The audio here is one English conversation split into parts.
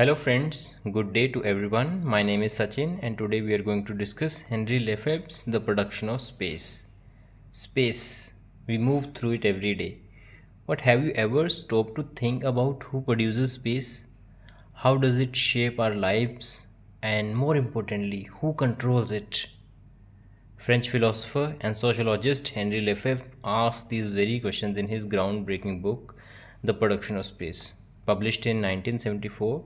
Hello friends, good day to everyone. My name is Sachin and today we are going to discuss Henry Lefebvre's The Production of Space. Space. We move through it every day. But have you ever stopped to think about who produces space? How does it shape our lives? And more importantly, who controls it? French philosopher and sociologist Henry Lefebvre asked these very questions in his groundbreaking book, The Production of Space. Published in 1974,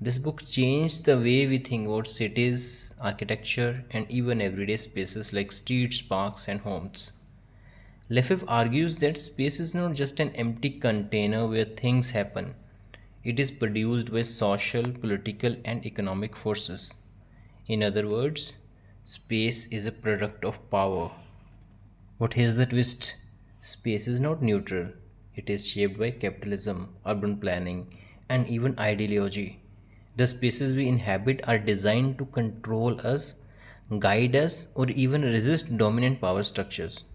this book changed the way we think about cities, architecture, and even everyday spaces like streets, parks, and homes. Lefebvre argues that space is not just an empty container where things happen. It is produced by social, political, and economic forces. In other words, space is a product of power. But here's the twist: space is not neutral, it is shaped by capitalism, urban planning, and even ideology. The spaces we inhabit are designed to control us, guide us, or even resist dominant power structures.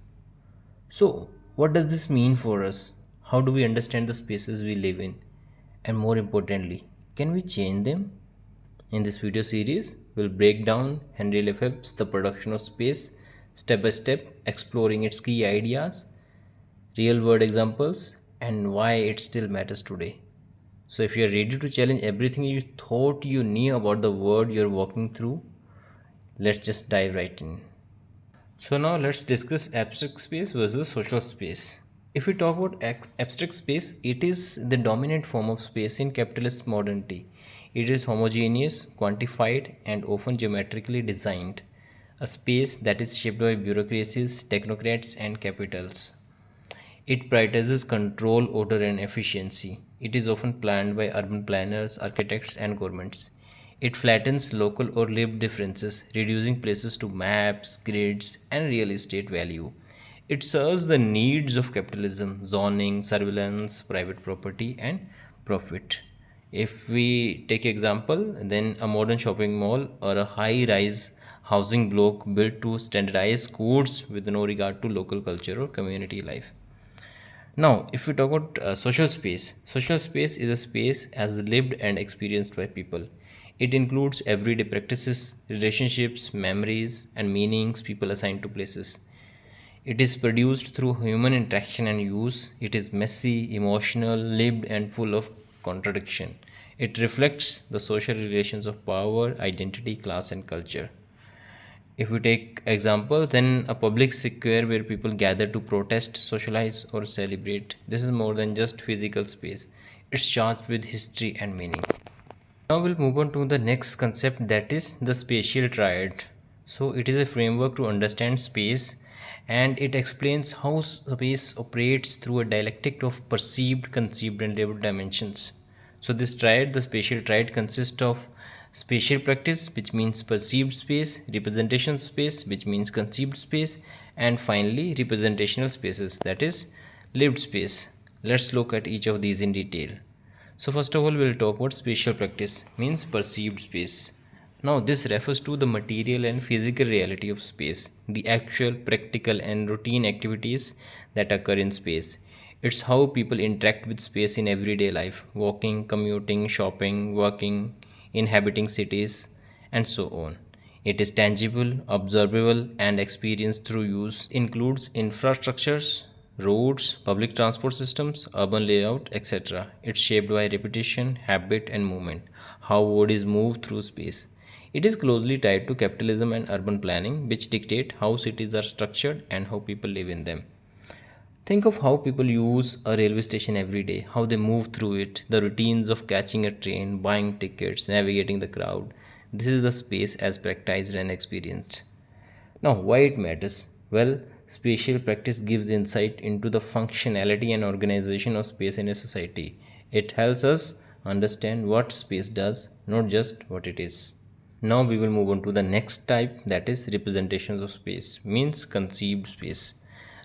So, what does this mean for us? How do we understand the spaces we live in? And more importantly, can we change them? In this video series, we'll break down Henry Lefebvre's The Production of Space step by step, exploring its key ideas, real world examples, and why it still matters today. So, if you're ready to challenge everything you thought you knew about the world you're walking through, let's just dive right in. So now let's discuss abstract space versus social space. If we talk about abstract space, it is the dominant form of space in capitalist modernity. It is homogeneous, quantified, and often geometrically designed. A space that is shaped by bureaucracies, technocrats, and capitals. It prioritizes control, order, and efficiency. It is often planned by urban planners, architects, and governments. It flattens local or lived differences, reducing places to maps, grids, and real estate value. It serves the needs of capitalism, zoning, surveillance, private property, and profit. If we take example, then a modern shopping mall or a high-rise housing block built to standardize codes with no regard to local culture or community life. Now, if we talk about social space is a space as lived and experienced by people. It includes everyday practices, relationships, memories, and meanings people assign to places. It is produced through human interaction and use. It is messy, emotional, lived, and full of contradiction. It reflects the social relations of power, identity, class, and culture. If we take example, then a public square where people gather to protest, socialize, or celebrate. This is more than just physical space. It's charged with history and meaning. Now we'll move on to the next concept, that is the spatial triad. So it is a framework to understand space, and it explains how space operates through a dialectic of perceived, conceived, and lived dimensions. So this triad, the spatial triad, consists of spatial practice, which means perceived space, representation space, which means conceived space, and finally representational spaces, that is lived space. Let's look at each of these in detail. So first of all, we'll talk about spatial practice, means perceived space. Now this refers to the material and physical reality of space, the actual, practical, and routine activities that occur in space. It's how people interact with space in everyday life: walking, commuting, shopping, working, inhabiting cities, and so on. It is tangible, observable, and experienced through use. Includes infrastructures, roads, public transport systems, urban layout, etc. It's shaped by repetition, habit, and movement, how bodies move through space. It is closely tied to capitalism and urban planning, which dictate how cities are structured and how people live in them. Think of how people use a railway station every day, how they move through it, the routines of catching a train, buying tickets, navigating the crowd. This is the space as practiced and experienced. Now, why it matters? Well, spatial practice gives insight into the functionality and organization of space in a society. It helps us understand what space does, not just what it is. Now we will move on to the next type, that is representations of space, means conceived space.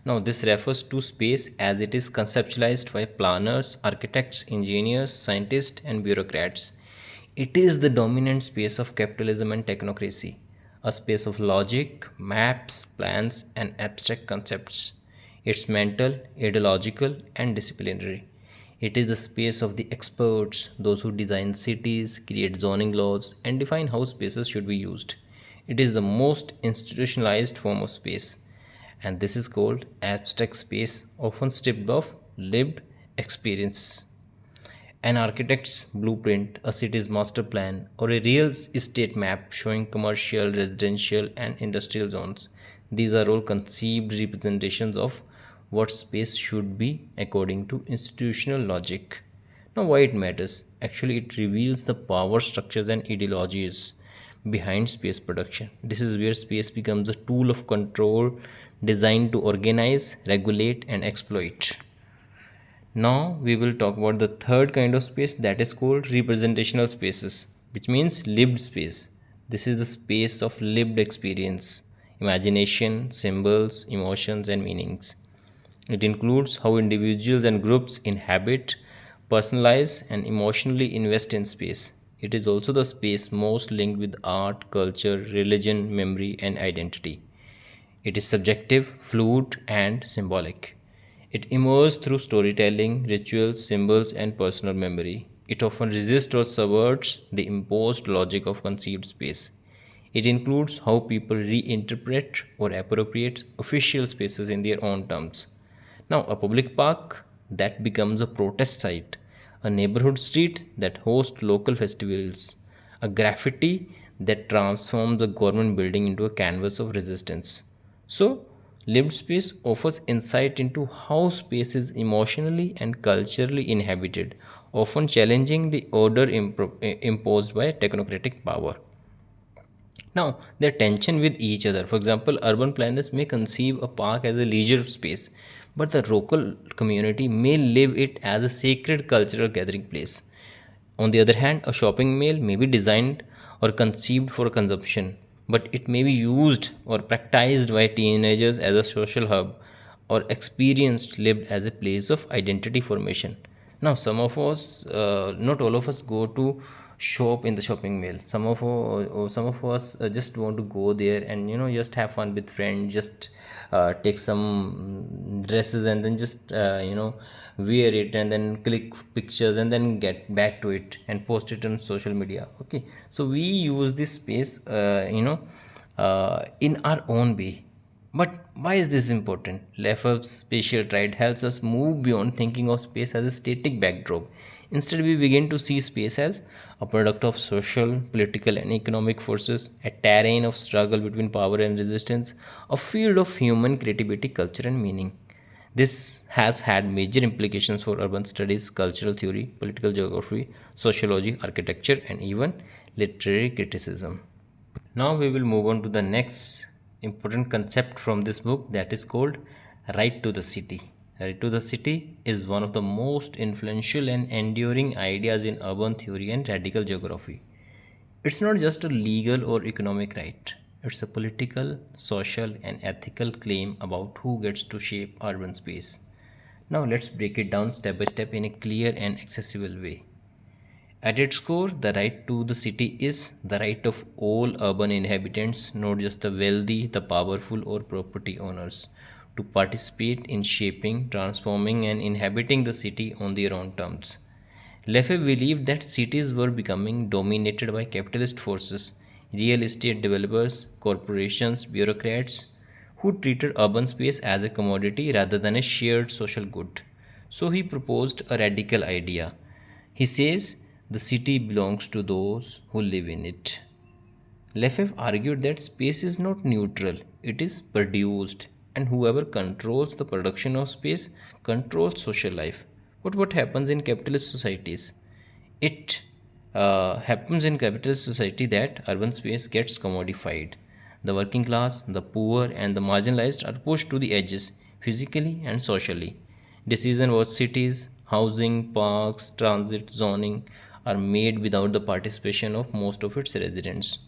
Now this refers to space as it is conceptualized by planners, architects, engineers, scientists, and bureaucrats. It is the dominant space of capitalism and technocracy, a space of logic, maps, plans, and abstract concepts. It's mental, ideological, and disciplinary. It is the space of the experts, those who design cities, create zoning laws, and define how spaces should be used. It is the most institutionalized form of space, and this is called abstract space, often stripped of lived experience. An architect's blueprint, a city's master plan, or a real estate map showing commercial, residential, and industrial zones. These are all conceived representations of what space should be according to institutional logic. Now, why it matters? Actually, it reveals the power structures and ideologies behind space production. This is where space becomes a tool of control designed to organize, regulate, and exploit. Now we will talk about the third kind of space, that is called representational spaces, which means lived space. This is the space of lived experience, imagination, symbols, emotions, and meanings. It includes how individuals and groups inhabit, personalize, and emotionally invest in space. It is also the space most linked with art, culture, religion, memory, and identity. It is subjective, fluid, and symbolic. It emerges through storytelling, rituals, symbols, and personal memory. It often resists or subverts the imposed logic of conceived space. It includes how people reinterpret or appropriate official spaces in their own terms. Now, a public park that becomes a protest site, a neighborhood street that hosts local festivals, a graffiti that transforms a government building into a canvas of resistance. So, lived space offers insight into how space is emotionally and culturally inhabited, often challenging the order imposed by technocratic power. Now, their tension with each other. For example, urban planners may conceive a park as a leisure space, but the local community may live it as a sacred cultural gathering place. On the other hand, a shopping mall may be designed or conceived for consumption, but it may be used or practiced by teenagers as a social hub or experienced lived as a place of identity formation. Now, not all of us go to shop in the shopping mall. Some of us just want to go there and just have fun with friends, just take some dresses and then just wear it and then click pictures and then get back to it and post it on social media. Okay, so we use this space in our own way. But why is this important? Lefebvre's spatial trade helps us move beyond thinking of space as a static backdrop. Instead, we begin to see space as a product of social, political, and economic forces, a terrain of struggle between power and resistance, a field of human creativity, culture, and meaning. This has had major implications for urban studies, cultural theory, political geography, sociology, architecture, and even literary criticism. Now we will move on to the next important concept from this book, that is called Right to the City. Right to the City is one of the most influential and enduring ideas in urban theory and radical geography. It's not just a legal or economic right, it's a political, social, and ethical claim about who gets to shape urban space. Now let's break it down step by step in a clear and accessible way. At its core, the right to the city is the right of all urban inhabitants, not just the wealthy, the powerful, or property owners, to participate in shaping, transforming, and inhabiting the city on their own terms. Lefebvre believed that cities were becoming dominated by capitalist forces, real estate developers, corporations, bureaucrats, who treated urban space as a commodity rather than a shared social good. So he proposed a radical idea. He says, the city belongs to those who live in it. Lefebvre argued that space is not neutral, it is produced, and whoever controls the production of space controls social life. But what happens in capitalist societies? It happens in capitalist society that urban space gets commodified. The working class, the poor, and the marginalized are pushed to the edges, physically and socially. Decisions about cities, housing, parks, transit, zoning are made without the participation of most of its residents.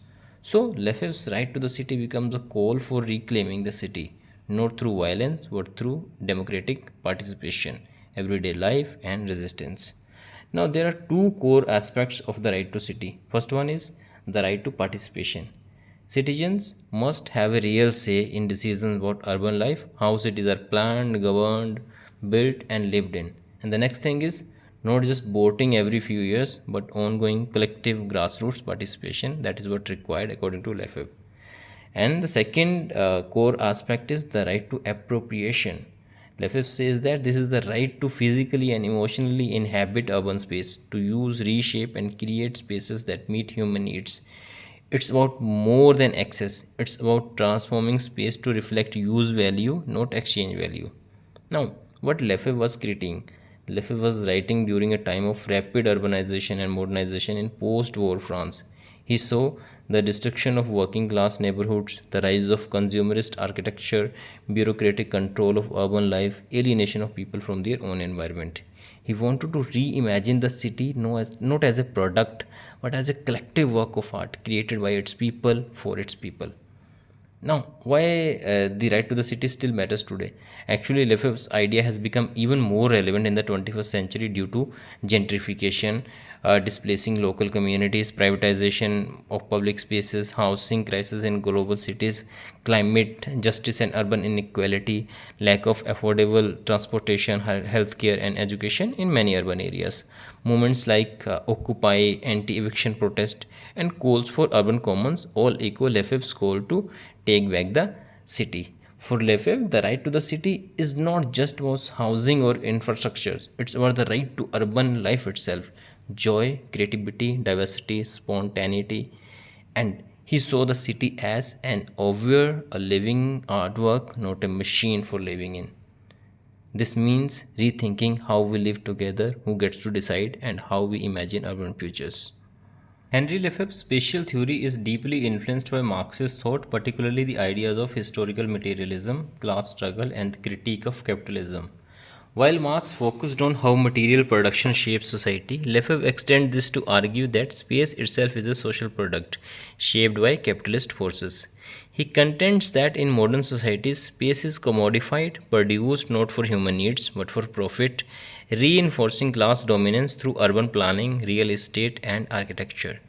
So, Lefebvre's right to the city becomes a call for reclaiming the city, not through violence but through democratic participation, everyday life, and resistance. Now, there are two core aspects of the right to city. First one is the right to participation. Citizens must have a real say in decisions about urban life, how cities are planned, governed, built, and lived in. And the next thing is not just voting every few years, but ongoing collective grassroots participation. That is what required according to Lefebvre. And the second core aspect is the right to appropriation. Lefebvre says that this is the right to physically and emotionally inhabit urban space, to use, reshape, and create spaces that meet human needs. It's about more than access, it's about transforming space to reflect use value, not exchange value. Now, what Lefebvre was critiquing? Lefebvre was writing during a time of rapid urbanization and modernization in post war France. He saw the destruction of working class neighborhoods, the rise of consumerist architecture, bureaucratic control of urban life, alienation of people from their own environment. He wanted to reimagine the city not as a product but as a collective work of art created by its people for its people. Now, why the right to the city still matters today? Actually, Lefebvre's idea has become even more relevant in the 21st century due to gentrification, displacing local communities, privatization of public spaces, housing crisis in global cities, climate justice and urban inequality, lack of affordable transportation, healthcare, and education in many urban areas. Movements like Occupy, anti-eviction protest, and calls for urban commons all echo Lefebvre's call to take back the city. For Lefebvre, the right to the city is not just about housing or infrastructures, it's about the right to urban life itself, joy, creativity, diversity, spontaneity. And he saw the city as an aware, a living artwork, not a machine for living in. This means rethinking how we live together, who gets to decide, and how we imagine urban futures. Henri Lefebvre's spatial theory is deeply influenced by Marxist thought, particularly the ideas of historical materialism, class struggle, and the critique of capitalism. While Marx focused on how material production shapes society, Lefebvre extends this to argue that space itself is a social product shaped by capitalist forces. He contends that in modern societies, space is commodified, produced not for human needs but for profit, reinforcing class dominance through urban planning, real estate, and architecture.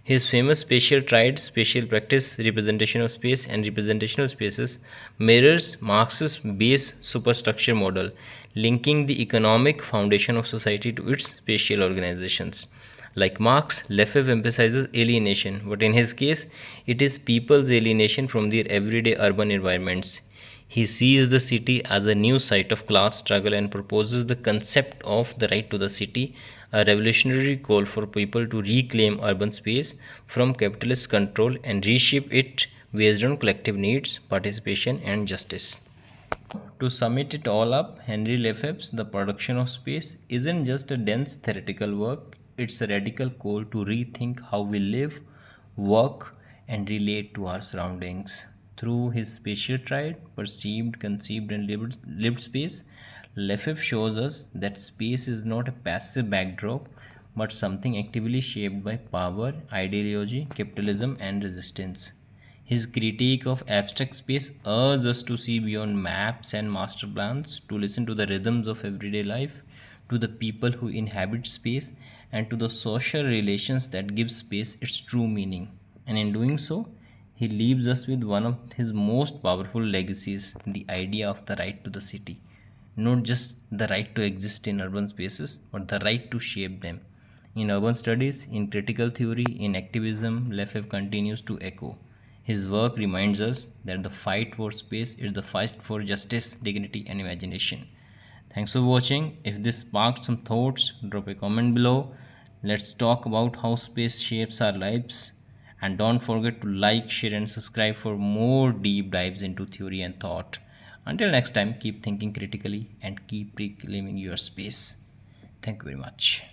His famous spatial triad, spatial practice, representation of space, and representational spaces mirrors Marx's base superstructure model, linking the economic foundation of society to its spatial organizations. Like Marx, Lefebvre emphasizes alienation, but in his case, it is people's alienation from their everyday urban environments. He sees the city as a new site of class struggle and proposes the concept of the right to the city, a revolutionary call for people to reclaim urban space from capitalist control and reshape it based on collective needs, participation, and justice. To sum it all up, Henri Lefebvre's The Production of Space isn't just a dense theoretical work, it's a radical call to rethink how we live, work, and relate to our surroundings. Through his spatial triad, perceived, conceived, and lived space, Lefebvre shows us that space is not a passive backdrop but something actively shaped by power, ideology, capitalism, and resistance. His critique of abstract space urges us to see beyond maps and master plans, to listen to the rhythms of everyday life, to the people who inhabit space, and to the social relations that give space its true meaning. And in doing so, he leaves us with one of his most powerful legacies, the idea of the right to the city. Not just the right to exist in urban spaces, but the right to shape them. In urban studies, in critical theory, in activism, Lefebvre continues to echo. His work reminds us that the fight for space is the fight for justice, dignity, and imagination. Thanks for watching. If this sparked some thoughts, drop a comment below. Let's talk about how space shapes our lives. And don't forget to like, share, and subscribe for more deep dives into theory and thought. Until next time, keep thinking critically and keep reclaiming your space. Thank you very much.